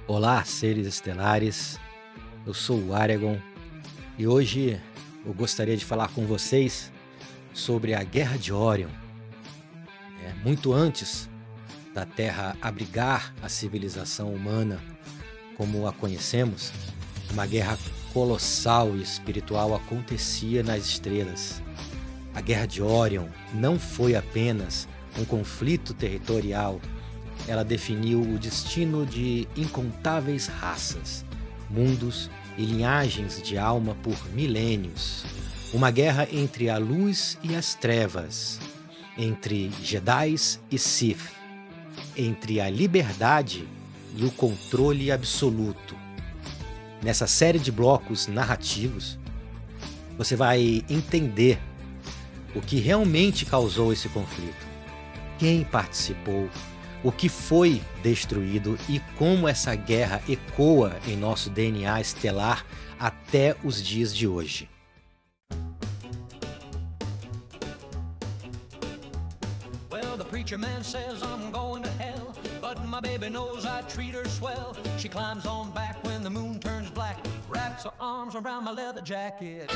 Olá, seres estelares. Eu sou o Aragon e hoje eu gostaria de falar com vocês sobre a Guerra de Orion. Muito antes da Terra abrigar a civilização humana como a conhecemos, uma guerra colossal e espiritual acontecia nas estrelas. A Guerra de Orion não foi apenas um conflito territorial. Ela definiu o destino de incontáveis raças, mundos e linhagens de alma por milênios. Uma guerra entre a luz e as trevas, entre Jedis e Sith, entre a liberdade e o controle absoluto. Nessa série de blocos narrativos, você vai entender o que realmente causou esse conflito, quem participou, o que foi destruído e como essa guerra ecoa em nosso DNA estelar até os dias de hoje. Well, the preacher man says I'm going to hell, but my baby knows I treat her swell. She climbs on back when the moon turns black, wraps her arms around my leather jacket.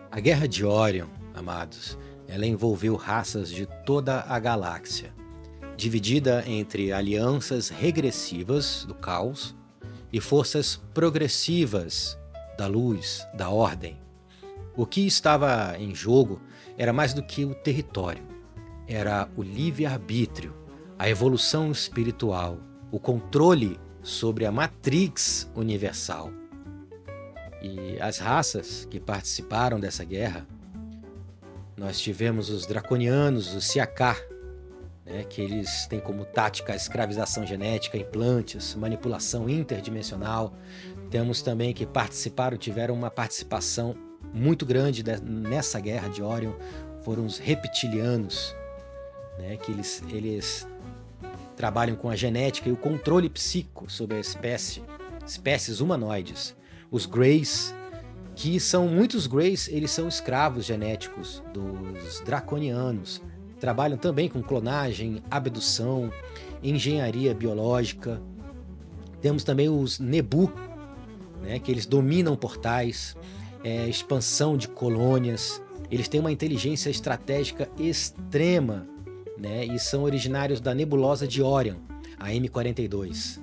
A Guerra de Orion, amados, ela envolveu raças de toda a galáxia, dividida entre alianças regressivas do caos e forças progressivas da luz, da ordem. O que estava em jogo era mais do que o território, era o livre-arbítrio, a evolução espiritual, o controle sobre a matrix universal. E as raças que participaram dessa guerra, nós tivemos os draconianos, os Siakar, que eles têm como tática a escravização genética, implantes, manipulação interdimensional. Temos também que tiveram uma participação muito grande nessa guerra de Orion, foram os reptilianos, que eles trabalham com a genética e o controle psíquico sobre a espécies humanoides. Os Greys, que são muitos Greys, eles são escravos genéticos dos draconianos. Trabalham também com clonagem, abdução, engenharia biológica. Temos também os Nebu, que eles dominam portais, expansão de colônias. Eles têm uma inteligência estratégica extrema, e são originários da nebulosa de Orion, a M42.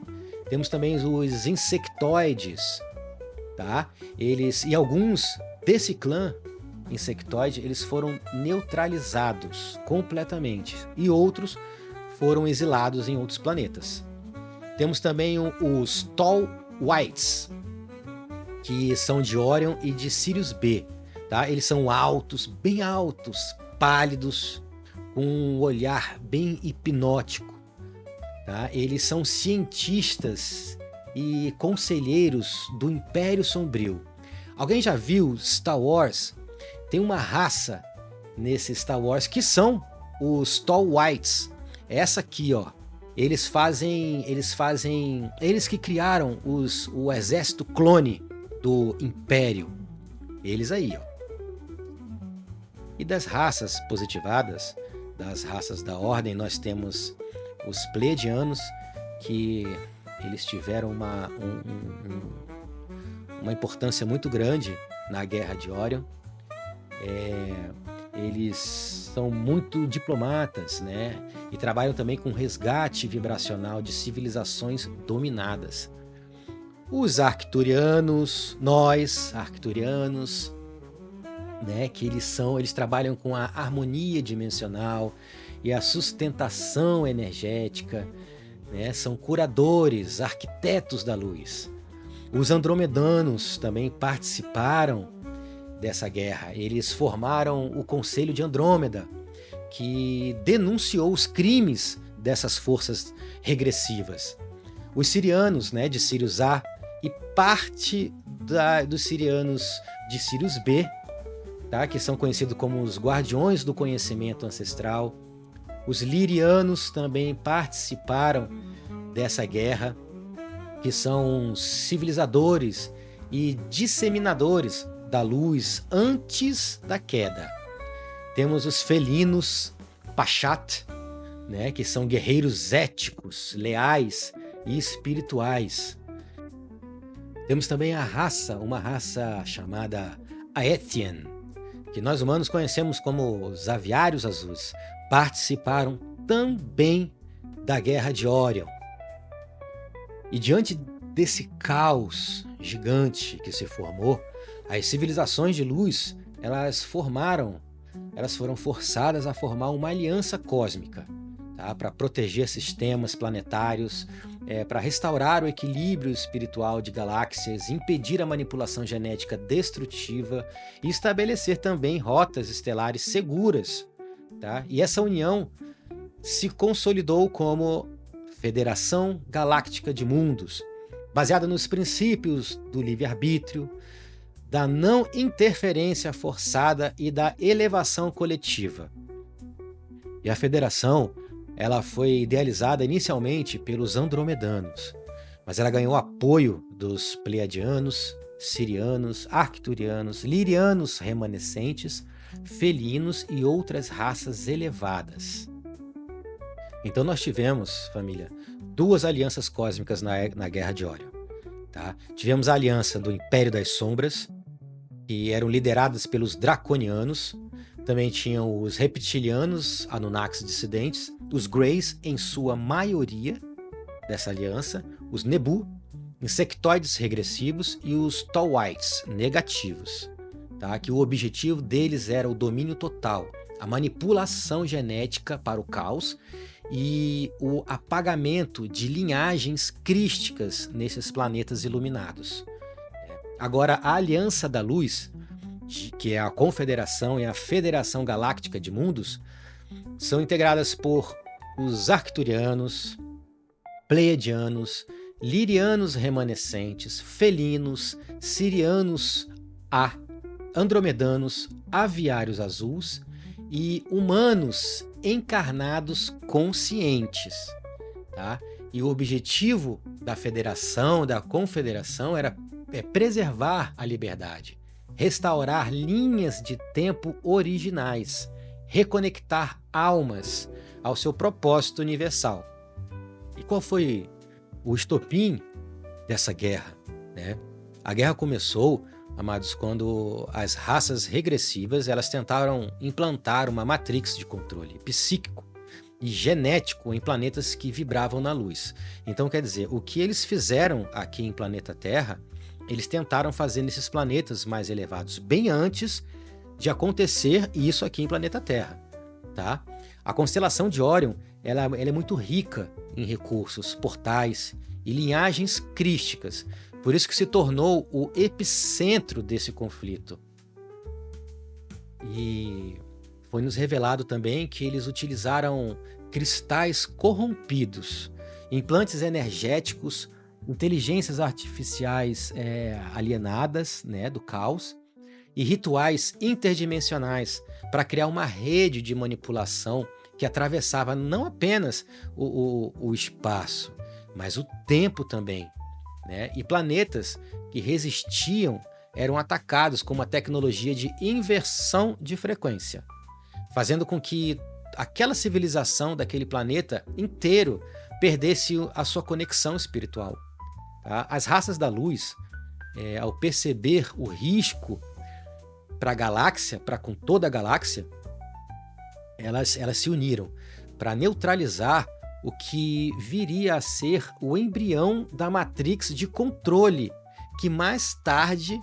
Temos também os insectoides, e alguns desse clã insectoide, eles foram neutralizados completamente e outros foram exilados em outros planetas. Temos também os Tall Whites, que são de Orion e de Sirius B. Eles são altos, bem altos, pálidos, com um olhar bem hipnótico. Eles são cientistas e conselheiros do Império Sombrio. Alguém já viu Star Wars? Tem uma raça nesse Star Wars que são os Tall Whites. Essa aqui, eles que criaram o exército clone do Império. Eles aí, E das raças positivadas, das raças da Ordem, nós temos os Pleiadianos, que eles tiveram uma importância muito grande na Guerra de Orion. Eles são muito diplomatas, e trabalham também com resgate vibracional de civilizações dominadas. Os Arcturianos, que eles trabalham com a harmonia dimensional e a sustentação energética, são curadores, arquitetos da luz. Os Andromedanos também participaram dessa guerra. Eles formaram o Conselho de Andrômeda, que denunciou os crimes dessas forças regressivas. Os Sirianos, de Sirius A, e parte dos Sirianos de Sirius B, que são conhecidos como os Guardiões do Conhecimento Ancestral. Os Lirianos também participaram dessa guerra, que são civilizadores e disseminadores da luz antes da queda. Temos os Felinos, Pashat, né, que são guerreiros éticos, leais e espirituais. Temos também uma raça chamada Aethian, que nós humanos conhecemos como os Aviários Azuis. Participaram também da Guerra de Orion. E diante desse caos gigante que se formou, as civilizações de luz, elas foram forçadas a formar uma aliança cósmica, tá? Para proteger sistemas planetários, para restaurar o equilíbrio espiritual de galáxias, impedir a manipulação genética destrutiva e estabelecer também rotas estelares seguras, tá? E essa união se consolidou como Federação Galáctica de Mundos, baseada nos princípios do livre-arbítrio, da não interferência forçada e da elevação coletiva. E a Federação, ela foi idealizada inicialmente pelos andromedanos, mas ela ganhou apoio dos pleiadianos, sirianos, arcturianos, lirianos remanescentes, felinos e outras raças elevadas. Então nós tivemos, família, duas alianças cósmicas na Guerra de Orion. Tá? Tivemos a aliança do Império das Sombras, que eram lideradas pelos Draconianos. Também tinham os Reptilianos, Anunnakis dissidentes, os Greys em sua maioria dessa aliança, os Nebu, insectoides regressivos, e os Tallwights negativos. Tá? Que o objetivo deles era o domínio total, a manipulação genética para o caos e o apagamento de linhagens crísticas nesses planetas iluminados. Agora, a Aliança da Luz, que é a Confederação e a Federação Galáctica de Mundos, são integradas por os Arcturianos, Pleiadianos, Lirianos remanescentes, Felinos, Sirianos Andromedanos, Aviários Azuis e humanos encarnados conscientes. Tá? E o objetivo da Federação, da Confederação, era preservar a liberdade, restaurar linhas de tempo originais, reconectar almas ao seu propósito universal. E qual foi o estopim dessa guerra? Né? A guerra começou, amados, quando as raças regressivas elas tentaram implantar uma matrix de controle psíquico e genético em planetas que vibravam na luz. Então, quer dizer, o que eles fizeram aqui em planeta Terra, eles tentaram fazer nesses planetas mais elevados, bem antes de acontecer isso aqui em planeta Terra. Tá? A constelação de Órion ela é muito rica em recursos, portais e linhagens crísticas. Por isso que se tornou o epicentro desse conflito. E foi nos revelado também que eles utilizaram cristais corrompidos, implantes energéticos, inteligências artificiais alienadas, né, do caos, e rituais interdimensionais para criar uma rede de manipulação que atravessava não apenas o espaço, mas o tempo também. Né? E planetas que resistiam eram atacados com uma tecnologia de inversão de frequência, fazendo com que aquela civilização daquele planeta inteiro perdesse a sua conexão espiritual. Tá? As raças da luz, ao perceber o risco para a galáxia, para com toda a galáxia, elas se uniram para neutralizar o que viria a ser o embrião da matrix de controle, que mais tarde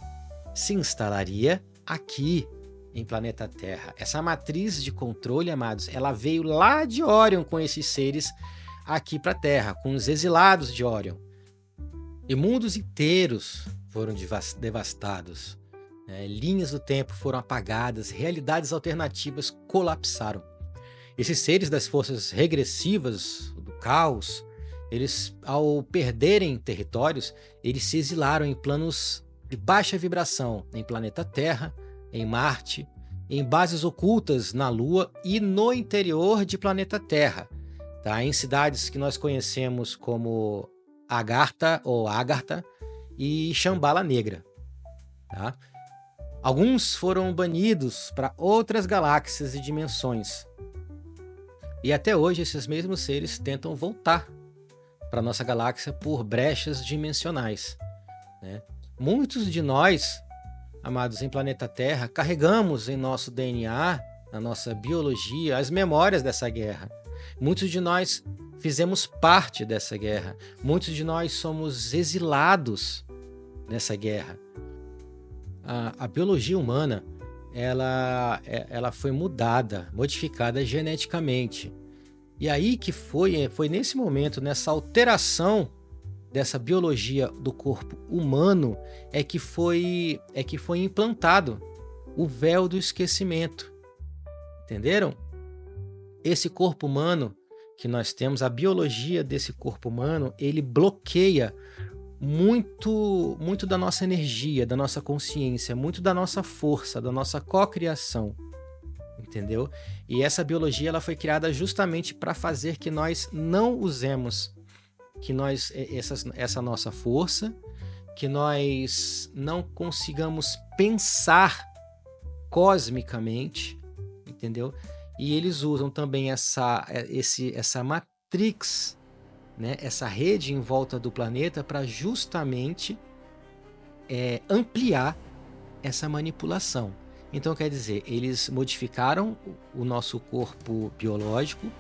se instalaria aqui em planeta Terra. Essa matriz de controle, amados, ela veio lá de Órion com esses seres aqui para a Terra, com os exilados de Órion. E mundos inteiros foram devastados. Linhas do tempo foram apagadas, realidades alternativas colapsaram. Esses seres das forças regressivas do caos, eles, ao perderem territórios, eles se exilaram em planos de baixa vibração, em planeta Terra, em Marte, em bases ocultas na Lua e no interior de planeta Terra, tá? Em cidades que nós conhecemos como Agartha ou Agartha e Shambhala Negra. Tá? Alguns foram banidos para outras galáxias e dimensões. E até hoje esses mesmos seres tentam voltar para nossa galáxia por brechas dimensionais, né? Muitos de nós, amados, em planeta Terra, carregamos em nosso DNA, na nossa biologia, as memórias dessa guerra. Muitos de nós fizemos parte dessa guerra. Muitos de nós somos exilados nessa guerra. A biologia humana, ela foi modificada geneticamente. E aí que foi nesse momento, nessa alteração dessa biologia do corpo humano, é que foi implantado o véu do esquecimento. Entenderam? Esse corpo humano que nós temos, a biologia desse corpo humano, ele bloqueia muito da nossa energia, da nossa consciência, muito da nossa força, da nossa cocriação, entendeu? E essa biologia ela foi criada justamente para fazer que nós não usemos essa nossa força, que nós não consigamos pensar cosmicamente, entendeu? E eles usam também essa matrix, né, essa rede em volta do planeta para justamente ampliar essa manipulação. Então, quer dizer, eles modificaram o nosso corpo biológico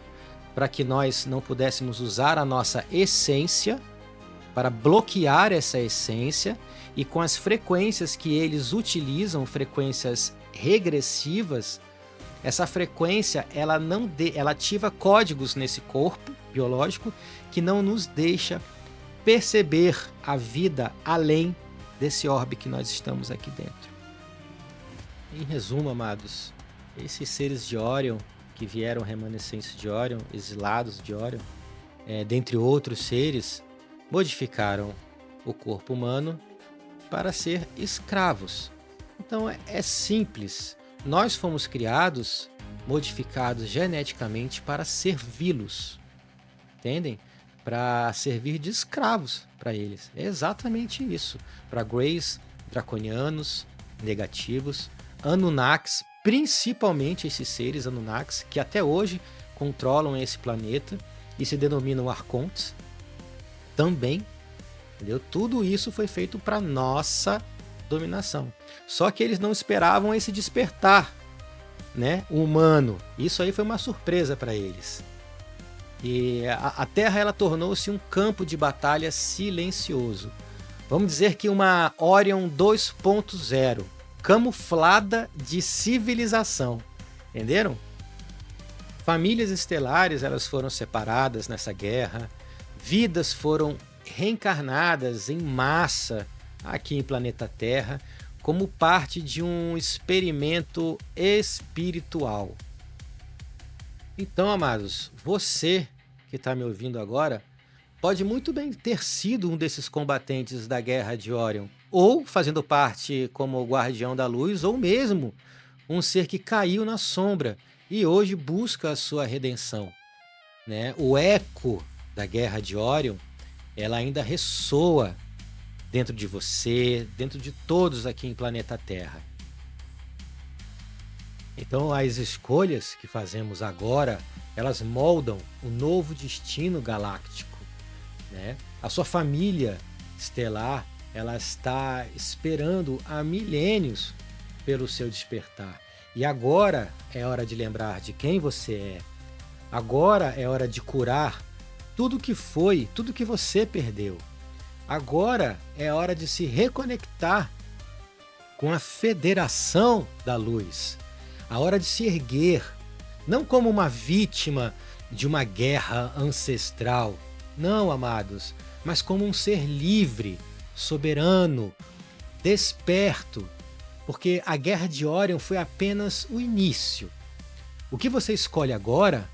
para que nós não pudéssemos usar a nossa essência, para bloquear essa essência, e com as frequências que eles utilizam, frequências regressivas, essa frequência ela ativa códigos nesse corpo biológico que não nos deixa perceber a vida além desse orbe que nós estamos aqui dentro. Em resumo, amados, esses seres de Orion, que vieram remanescentes de Orion, exilados de Orion, dentre outros seres, modificaram o corpo humano para ser escravos. Então é simples. Nós fomos criados, modificados geneticamente para servi-los, entendem? Para servir de escravos para eles. É exatamente isso. Para Greys, draconianos, negativos, Anunnakis, principalmente esses seres Anunnakis, que até hoje controlam esse planeta e se denominam Arcontes, também, entendeu? Tudo isso foi feito para nossa dominação. Só que eles não esperavam esse despertar, né, humano. Isso aí foi uma surpresa para eles. E a Terra ela tornou-se um campo de batalha silencioso. Vamos dizer que uma Orion 2.0, camuflada de civilização. Entenderam? Famílias estelares elas foram separadas nessa guerra. Vidas foram reencarnadas em massa aqui em planeta Terra, como parte de um experimento espiritual. Então, amados, você que está me ouvindo agora, pode muito bem ter sido um desses combatentes da Guerra de Orion, ou fazendo parte como o Guardião da Luz, ou mesmo um ser que caiu na sombra e hoje busca a sua redenção, né? O eco da Guerra de Orion, ela ainda ressoa dentro de você, dentro de todos aqui em planeta Terra. Então as escolhas que fazemos agora, elas moldam o novo destino galáctico, né? A sua família estelar, ela está esperando há milênios pelo seu despertar. E agora é hora de lembrar de quem você é. Agora é hora de curar tudo que foi, tudo que você perdeu. Agora é hora de se reconectar com a Federação da Luz. A hora de se erguer, não como uma vítima de uma guerra ancestral. Não, amados, mas como um ser livre, soberano, desperto. Porque a Guerra de Orion foi apenas o início. O que você escolhe agora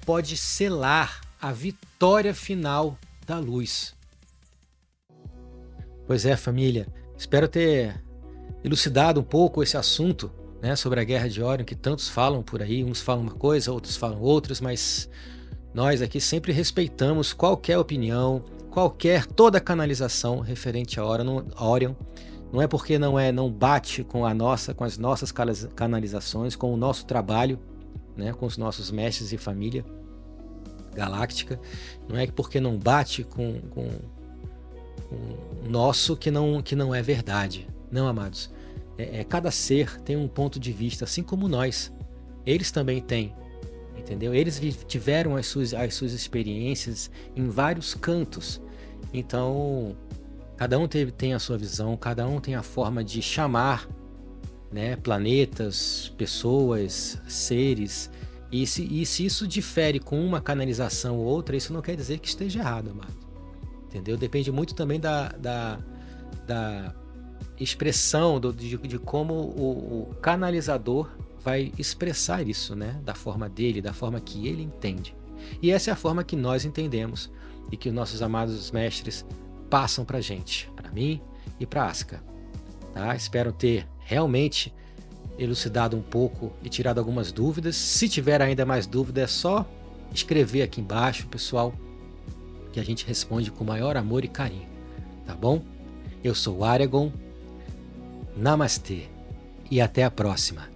pode selar a vitória final da luz. Pois é, família, espero ter elucidado um pouco esse assunto, né, sobre a Guerra de Orion, que tantos falam por aí, uns falam uma coisa, outros falam outras, mas nós aqui sempre respeitamos qualquer opinião, toda canalização referente a Orion. Não é porque não bate com as nossas canalizações, com o nosso trabalho, né, com os nossos mestres e família, galáctica. Não é porque não bate com o nosso que não é verdade. Não, amados. Cada ser tem um ponto de vista, assim como nós. Eles também têm, entendeu? Eles tiveram as suas experiências em vários cantos. Então, cada um tem a sua visão, cada um tem a forma de chamar, né, planetas, pessoas, seres. E se isso difere com uma canalização ou outra, isso não quer dizer que esteja errado, amado. Entendeu? Depende muito também da expressão, de como o canalizador vai expressar isso, né? Da forma dele, da forma que ele entende. E essa é a forma que nós entendemos e que os nossos amados mestres passam pra gente, para mim e pra Aska. Tá? Espero ter realmente elucidado um pouco e tirado algumas dúvidas. Se tiver ainda mais dúvida, é só escrever aqui embaixo, pessoal, que a gente responde com o maior amor e carinho, tá bom? Eu sou o Aragon, namastê e até a próxima.